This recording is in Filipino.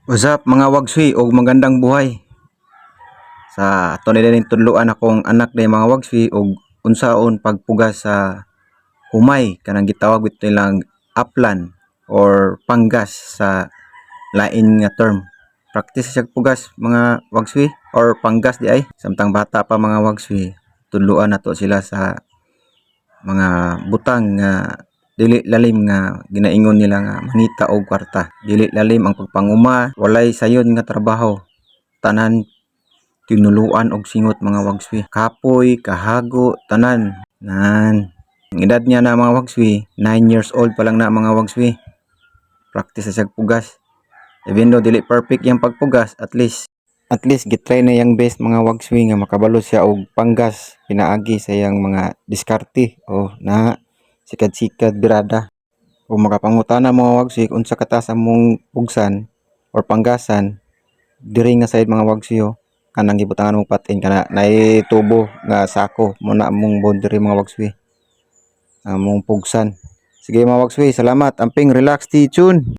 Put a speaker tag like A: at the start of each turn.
A: What's up mga wagswi o magandang buhay. Sa ato nila tudloan akong anak na mga wagswi o unsaon pagpugas sa humay kanang gitawag bit nilang upland or panggas sa lain nga term. Practice siya pugas mga wagswi or panggas di ay samtang bata pa mga wagswi tudloan nato sila sa mga butang nga dili lalim nga ginaingon nila nga mangita og kwarta. Dili lalim ang pagpanguma, walay sayon nga trabaho. Tanan tinuluan og singot mga wagswi. Kapoy, kahago, tanan. Nan. Ang edad niya na mga wagswi, 9 years old pa lang na mga wagswi. Practice sa pugas. Even though dili perfect yung pagpugas, at least gitry na yung best mga wagswi nga makabalo siya og panggas pinaagi sa yang mga diskarte o na sikad-sikad birada o makapangutana mga wagswi unsa kataas among pugsan or panggasan diri nga side mga wagswi kanang gibutangan mong patin kana nay tubo nga sako mo na among boundary mga wagswi among pugsan. Sige mga wagswi, salamat, amping, relax, stay tuned.